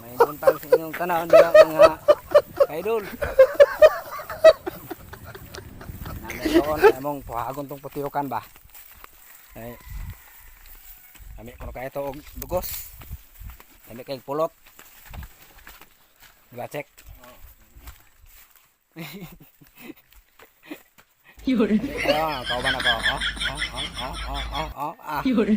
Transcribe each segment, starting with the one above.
May buntag sa inyong tanaw nila mga kaidol. Nandoon among puhagon tong putiyukan ba. Ay. Kami kuno kay ito og dugos. Kami kay pulot. Diba check? Yun. Ayan, kauban ako. Yun.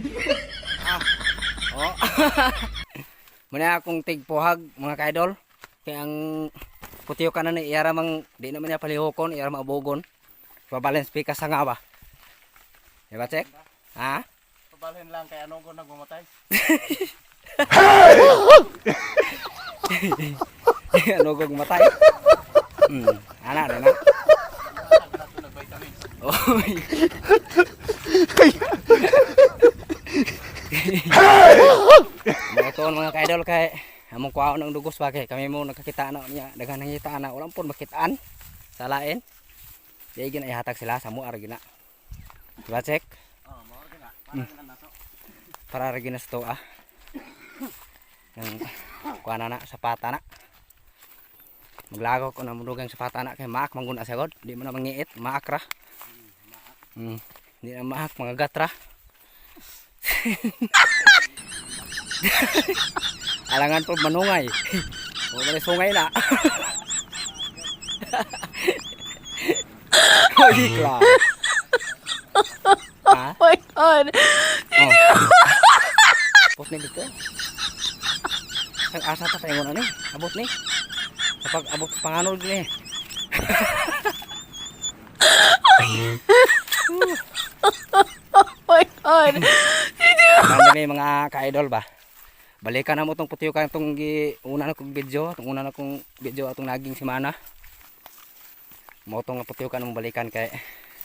Muna akong tigpuhag mga kaidol. Kaya ang putiyo ka na ni iyara mang di naman niya palihokon, iyara maabugon. Pabalance pika sa nga ba? Diba check? Ha? Pabalhin lang kay anong ko nagmamatay. Ano kong matay? Anak na na. Oy. Ito mga kaidol kay among kuha ng dugos ba kay kami mo nakakita na niya daghan nangita na ulang pun makitaan sa lain. Di gina ihatag sila sa muar gina. Diba check? Oh, mao gina. Para gina nato. Para ra gina sa to ah. Nang kuha na sa pata na. Maglagaw ko na mudugang sa pata na kay maak mangguna sa god. Di mo na mangiit, maak ra. Di na maak mga gatra. Alangan po manungay. O may sungay na. Holy crap. Ha? Oh my God. Put ni dito. Ang asa ta paingon ani? Abot ni. Kapag abot sa panganod ni. Oh my God. Marami mga ka-idol ba? Balikan na mo tong putiyo ka itong una na kong video. Itong una na kong video atong naging simana. Mo tong putiyo ka nang balikan kay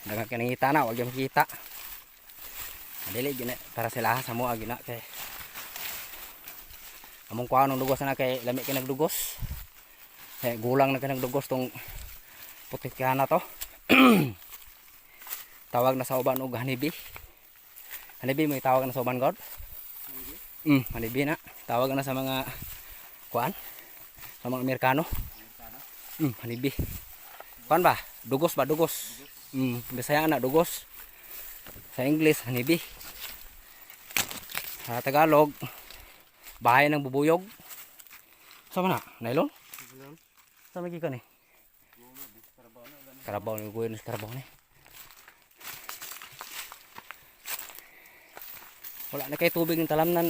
dagang kinangita na. Huwag yung makita. Dili gina para sila sa mo agina kay among kuha ng dugos na kay lami kay nagdugos. Kay gulang na kay nagdugos tong putiyo na to. Tawag na sa uban og hanibi. Hanibi mo itawag na sa uban god? Hanibi na. Tawag na sa mga kuan, sa mga Amerikano. Hanibi. Kuan ba? Dugos ba? Dugos. Bisaya na dugos. Sa English, hanibi. Sa Tagalog, bahay ng bubuyog. Sama na? Nylon? Sama gikan eh. Karabaw ni guyon sa karabaw ni. Wala na kay tubig ng talamnan.